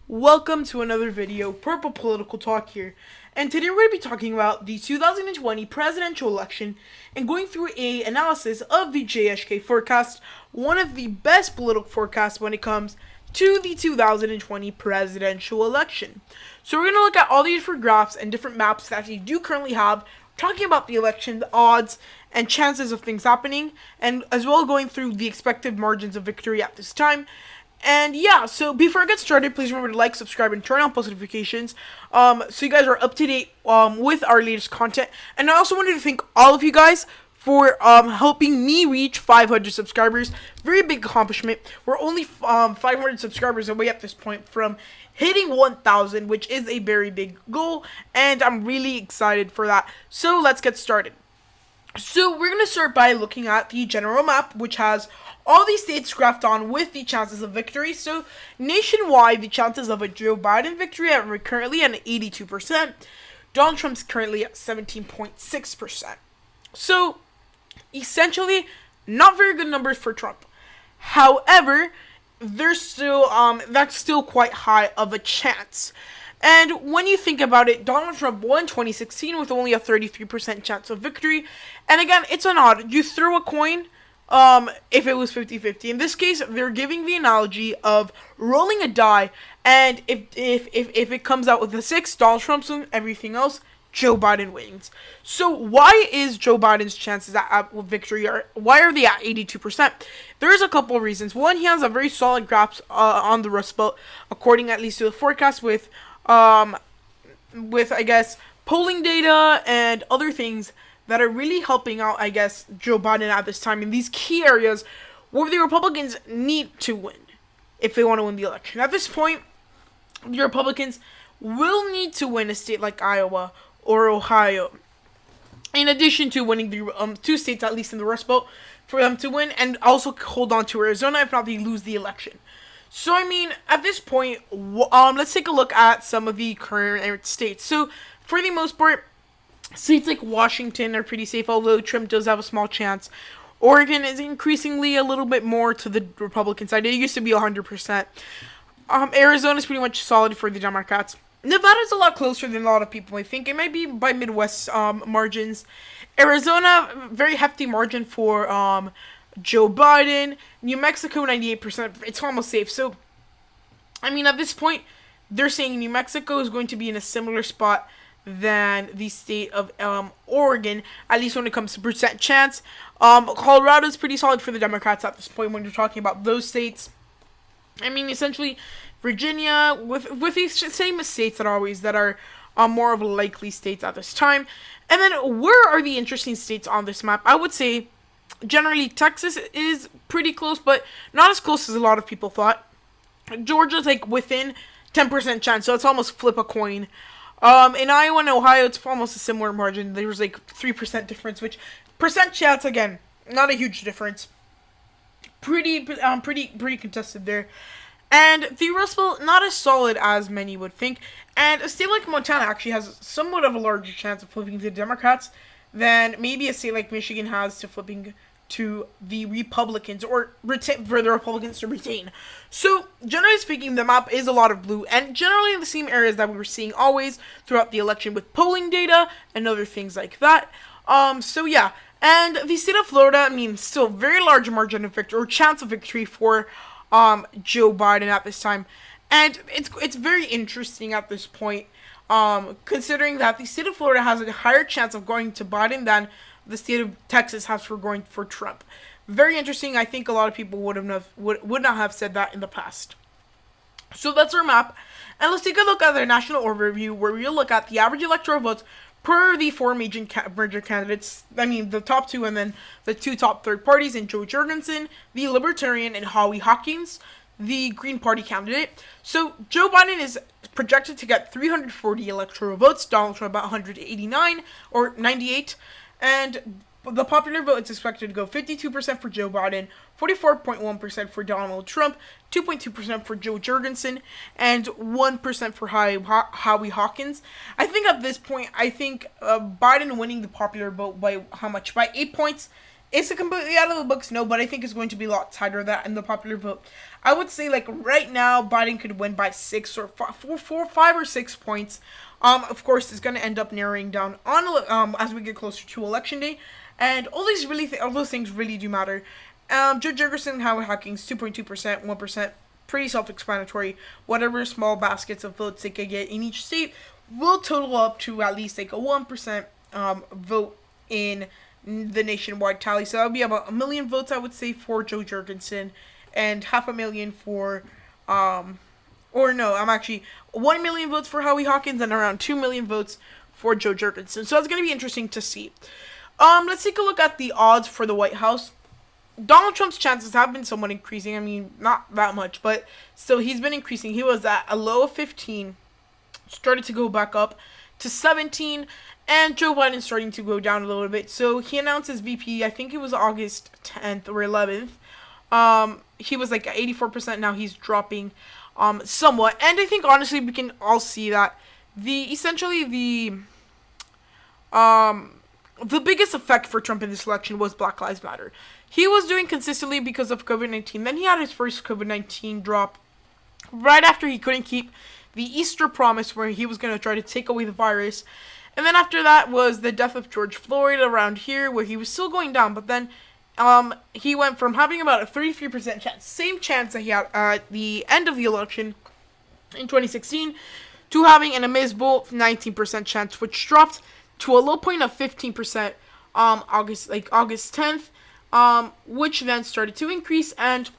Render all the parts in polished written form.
Welcome to another video, Purple Political Talk here, and today we're going to be talking about the 2020 presidential election and going through an analysis of the JHK forecast, one of the best political forecasts when it comes to the 2020 presidential election. So we're going to look at all the different graphs and different maps that you do currently have, talking about the election, the odds, and chances of things happening, and as well going through the expected margins of victory at this time. And yeah, so before I get started, please remember to like, subscribe, and turn on post notifications, so you guys are up to date with our latest content. And I also wanted to thank all of you guys for helping me reach 500 subscribers. Very big accomplishment. We're only 500 subscribers away at this point from hitting 1,000, which is a very big goal, and I'm really excited for that. So let's get started. So we're going to start by looking at the general map, which has all these states graphed on with the chances of victory. So nationwide, the chances of a Joe Biden victory are currently at 82%. Donald Trump's currently at 17.6%. So essentially, not very good numbers for Trump. However, there's still that's still quite high of a chance. And when you think about it, Donald Trump won 2016 with only a 33% chance of victory. And again, it's an odd. You throw a coin, if it was 50-50. In this case, they're giving the analogy of rolling a die, and if it comes out with a 6, Donald Trump's wins, everything else, Joe Biden wins. So why is Joe Biden's chances at victory, why are they at 82%? There's a couple of reasons. One, he has a very solid grasp on the Rust Belt, according at least to the forecast, with I guess polling data and other things that are really helping out, I guess, Joe Biden at this time in these key areas where the Republicans need to win if they want to win the election. At this point, the Republicans will need to win a state like Iowa or Ohio, in addition to winning the two states, at least in the Rust Belt, for them to win, and also hold on to Arizona. If not, they lose the election. So, I mean, at this point, let's take a look at some of the current states. So, for the most part, states like Washington are pretty safe, although Trump does have a small chance. Oregon is increasingly a little bit more to the Republican side. It used to be 100%. Arizona is pretty much solid for the Democrats. Nevada is a lot closer than a lot of people may think. It might be by Midwest margins. Arizona, very hefty margin for Joe Biden. New Mexico, 98%. It's almost safe. So, I mean, at this point, they're saying New Mexico is going to be in a similar spot than the state of Oregon, at least when it comes to percent chance. Colorado is pretty solid for the Democrats at this point when you're talking about those states. I mean, essentially, Virginia, with these same states that are more of likely states at this time. And then, where are the interesting states on this map? I would say, generally, Texas is pretty close, but not as close as a lot of people thought. Georgia's like within 10% chance, so it's almost flip a coin. In Iowa and Ohio, it's almost a similar margin. There was like 3% difference, which percent chance, again, not a huge difference. Pretty contested there. And the Rust Belt, not as solid as many would think. And a state like Montana actually has somewhat of a larger chance of flipping to the Democrats than maybe a state like Michigan has to flipping to the Republicans, or for the Republicans to retain. So, generally speaking, the map is a lot of blue, and generally in the same areas that we were seeing always throughout the election with polling data and other things like that. So yeah, and the state of Florida, I mean, still very large margin of victory, or chance of victory for Joe Biden at this time. And it's very interesting at this point, considering that the state of Florida has a higher chance of going to Biden than the state of Texas has for going for Trump. Very interesting. I think a lot of people would not have said that in the past. So that's our map. And let's take a look at the national overview, where we'll look at the average electoral votes per the four major candidates. I mean, the top two, and then the two top third parties in Joe Jorgensen, the Libertarian, and Howie Hawkins, the Green Party candidate. So Joe Biden is projected to get 340 electoral votes, Donald Trump about 189 or 98. And the popular vote is expected to go 52% for Joe Biden, 44.1% for Donald Trump, 2.2% for Joe Jorgensen, and 1% for Howie Hawkins. I think at this point, Biden winning the popular vote by how much? By 8 points Is it completely out of the books? No, but I think it's going to be a lot tighter than in the popular vote. I would say, like, right now, Biden could win by 6 or 5 or 6 points. Of course, it's going to end up narrowing down on as we get closer to Election Day. And all those things really do matter. Judge Jefferson, Howard Hucking's 2.2%, 1%, pretty self-explanatory. Whatever small baskets of votes they could get in each state will total up to at least like a 1% vote in the nationwide tally. So that would be about 1 million votes, I would say, for Joe Jorgensen, and 500,000 for, or no, I'm actually 1 million votes for Howie Hawkins and around 2 million votes for Joe Jorgensen. So it's going to be interesting to see. Let's take a look at the odds for the White House. Donald Trump's chances have been somewhat increasing. I mean, not that much, but still, he's been increasing. He was at a low of 15, started to go back up to 17, and Joe Biden's starting to go down a little bit. So he announced his VP, I think it was August 10th or 11th. He was like at 84%. Now he's dropping somewhat. And I think, honestly, we can all see that the biggest effect for Trump in this election was Black Lives Matter. He was doing consistently because of COVID-19. Then he had his first COVID-19 drop right after he couldn't keep the Easter promise where he was going to try to take away the virus. And then after that was the death of George Floyd around here, where he was still going down. But then he went from having about a 33% chance, same chance that he had at the end of the election in 2016, to having an abysmal 19% chance, which dropped to a low point of 15% August 10th, which then started to increase. And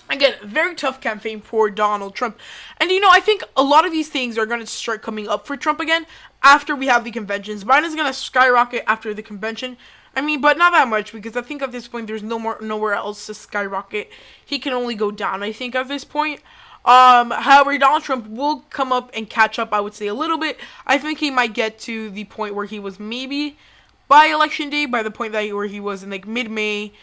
again, very tough campaign for Donald Trump. And, I think a lot of these things are going to start coming up for Trump again after we have the conventions. Biden's going to skyrocket after the convention. I mean, but not that much, because I think at this point there's nowhere else to skyrocket. He can only go down, I think, at this point. However, Donald Trump will come up and catch up, I would say, a little bit. I think he might get to the point where he was maybe by Election Day, by the point where he was in, like, mid-May.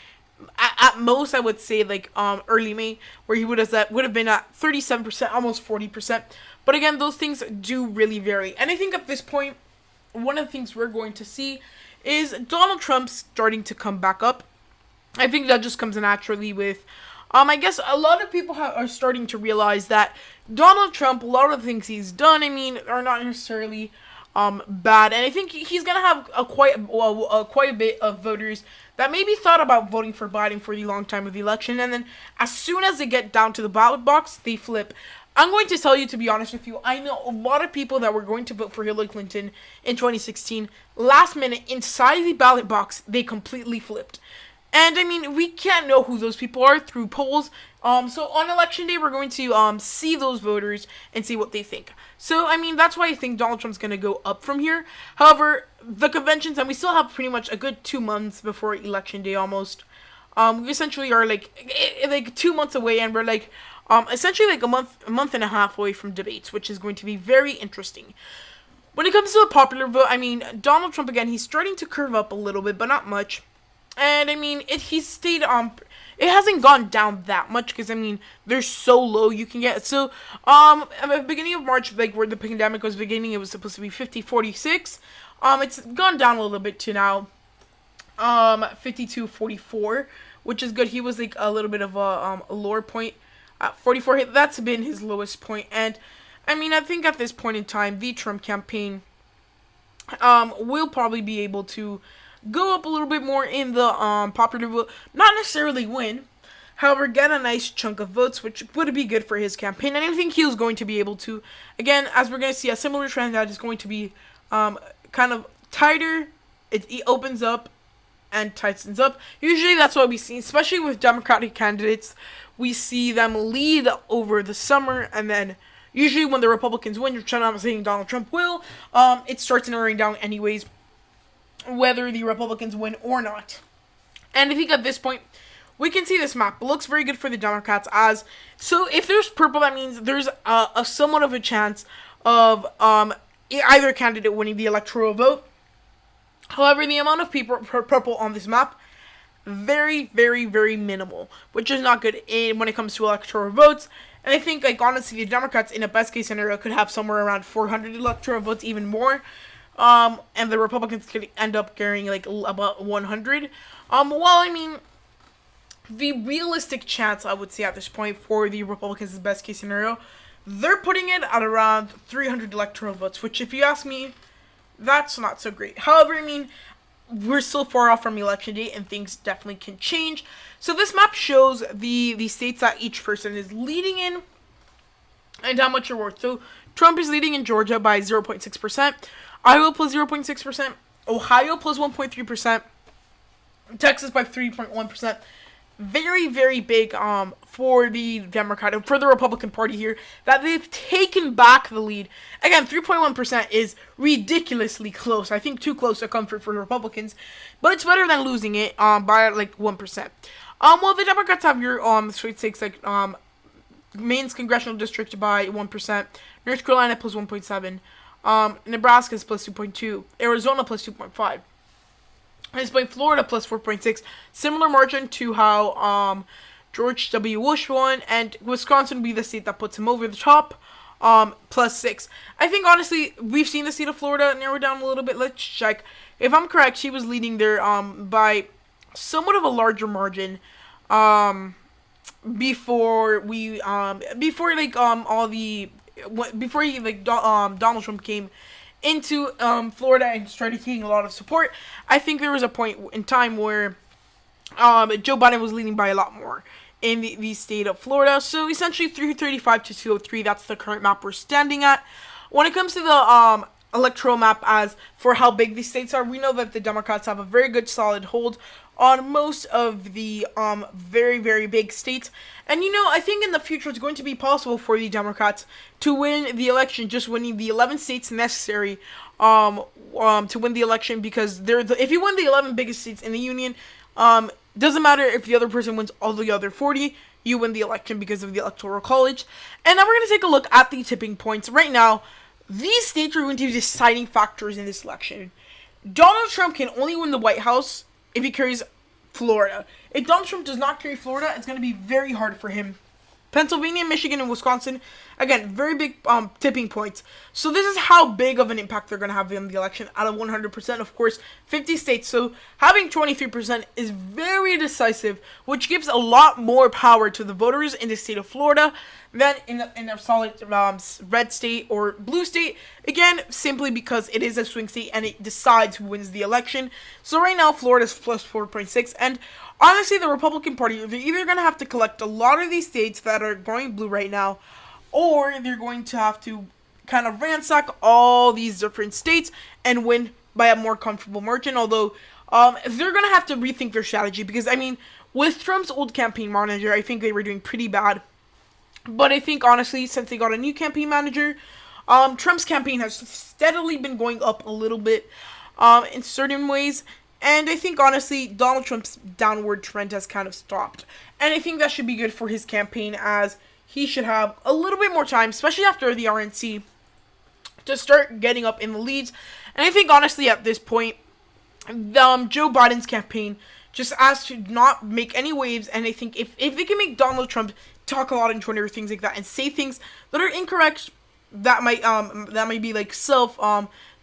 At most, I would say, like, early May, where he would have been at 37%, almost 40%. But again, those things do really vary. And I think at this point, one of the things we're going to see is Donald Trump starting to come back up. I think that just comes naturally with, I guess a lot of people are starting to realize that Donald Trump, a lot of the things he's done, are not necessarily bad. And I think he's going to have quite a bit of voters that maybe thought about voting for Biden for the long time of the election, and then as soon as they get down to the ballot box, they flip. I'm going to tell you, to be honest with you, I know a lot of people that were going to vote for Hillary Clinton in 2016. Last minute, inside the ballot box, they completely flipped. And, we can't know who those people are through polls. So on Election Day, we're going to see those voters and see what they think. So, that's why I think Donald Trump's going to go up from here. However, the conventions, and we still have pretty much a good 2 months before Election Day almost. We essentially are like 2 months away, and we're essentially like a month and a half away from debates, which is going to be very interesting. When it comes to the popular vote, Donald Trump, again, he's starting to curve up a little bit, but not much. And, he's stayed it hasn't gone down that much, because, they're so low you can get. So, at the beginning of March, like, where the pandemic was beginning, it was supposed to be 50-46. It's gone down a little bit to now, 52-44, which is good. He was, like, a little bit of a lower point at 44. That's been his lowest point. And, I think at this point in time, the Trump campaign, will probably be able to go up a little bit more in the popular vote. Not necessarily win, however, get a nice chunk of votes, which would be good for his campaign. And I think he was going to be able to, again, as we're going to see a similar trend that is going to be kind of tighter. It opens up and tightens up. Usually that's what we see, especially with Democratic candidates. We see them lead over the summer, and then usually when the Republicans win, which I'm not saying Donald Trump will, it starts narrowing down anyways, whether the Republicans win or not. And I think at this point, we can see this map. It looks very good for the Democrats. So if there's purple, that means there's a somewhat of a chance of either candidate winning the electoral vote. However, the amount of people purple on this map, very, very, very minimal, which is not good when it comes to electoral votes. And I think, honestly, the Democrats, in a best-case scenario, could have somewhere around 400 electoral votes, even more. and the Republicans could end up carrying like about 100. Well, I mean, the realistic chance, I would say at this point, for the Republicans' best case scenario, they're putting it at around 300 electoral votes, which, if you ask me, that's not so great. However, I mean, we're still far off from election day, and things definitely can change. So this map shows the states that each person is leading in and how much you're worth. So Trump is leading in Georgia by 0.6%, Iowa plus 0.6%, Ohio plus 1.3%, Texas by 3.1%. Very, very big for the Republican Party here, that they've taken back the lead. Again, 3.1% is ridiculously close. I think too close to comfort for the Republicans, but it's better than losing it by like 1%. Well, the Democrats have your sweet states like Maine's congressional district by 1%, North Carolina plus 1.7, Nebraska's plus 2.2, Arizona plus 2.5. It's by Florida plus 4.6. Similar margin to how George W. Bush won, and Wisconsin will be the state that puts him over the top, plus 6. I think, honestly, we've seen the state of Florida narrow down a little bit. Let's check. If I'm correct, she was leading there by somewhat of a larger margin before Donald Trump came into Florida and started getting a lot of support. I think there was a point in time where Joe Biden was leading by a lot more in the state of Florida. So essentially 335 to 203, that's the current map we're standing at. When it comes to the electoral map as for how big these states are, we know that the Democrats have a very good solid hold on most of the very, very big states. And, I think in the future it's going to be possible for the Democrats to win the election, just winning the 11 states necessary to win the election, because if you win the 11 biggest states in the union, doesn't matter if the other person wins all the other 40, you win the election because of the Electoral College. And now we're going to take a look at the tipping points. Right now, these states are going to be deciding factors in this election. Donald Trump can only win the White House if he carries Florida. If Donald Trump does not carry Florida, it's going to be very hard for him. Pennsylvania, Michigan, and Wisconsin, again, very big tipping points. So this is how big of an impact they're going to have in the election out of 100%. Of course, 50 states. So having 23% is very decisive, which gives a lot more power to the voters in the state of Florida than in a solid red state or blue state. Again, simply because it is a swing state and it decides who wins the election. So right now, Florida's plus 4.6, and honestly, the Republican Party, they're either going to have to collect a lot of these states that are going blue right now, or they're going to have to kind of ransack all these different states and win by a more comfortable margin. Although, they're going to have to rethink their strategy, because, I mean, with Trump's old campaign manager, I think they were doing pretty bad. But I think, honestly, since they got a new campaign manager, Trump's campaign has steadily been going up a little bit in certain ways. And I think, honestly, Donald Trump's downward trend has kind of stopped. And I think that should be good for his campaign, as he should have a little bit more time, especially after the RNC, to start getting up in the leads. And I think, honestly, at this point, Joe Biden's campaign just has to not make any waves. And I think if they can make Donald Trump talk a lot on Twitter, things like that, and say things that are incorrect, that might be like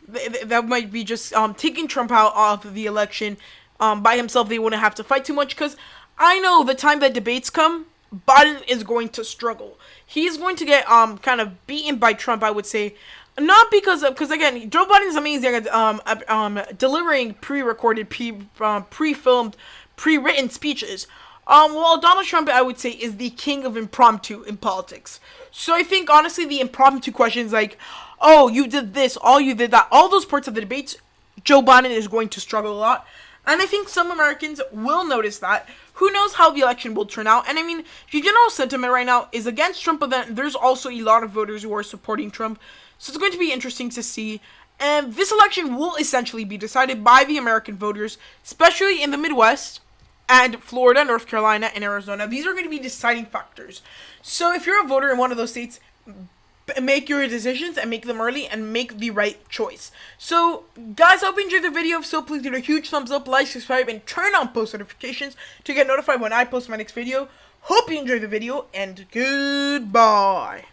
that might be just taking Trump out of the election by himself. They wouldn't have to fight too much, because I know the time that debates come, Biden is going to struggle. He's going to get kind of beaten by Trump, I would say. Not because again, Joe Biden's amazing at delivering pre-recorded, pre-filmed, pre-written speeches. Well, Donald Trump, I would say, is the king of impromptu in politics. So I think, honestly, the impromptu questions like, oh, you did this, oh, you did that, all those parts of the debates, Joe Biden is going to struggle a lot. And I think some Americans will notice that. Who knows how the election will turn out? And I mean, the general sentiment right now is against Trump, but then there's also a lot of voters who are supporting Trump. So it's going to be interesting to see. And this election will essentially be decided by the American voters, especially in the Midwest and Florida, North Carolina, and Arizona. These are going to be deciding factors. So if you're a voter in one of those states, make your decisions and make them early and make the right choice. So, guys, I hope you enjoyed the video. If so, please give it a huge thumbs up, like, subscribe, and turn on post notifications to get notified when I post my next video. Hope you enjoyed the video, and goodbye.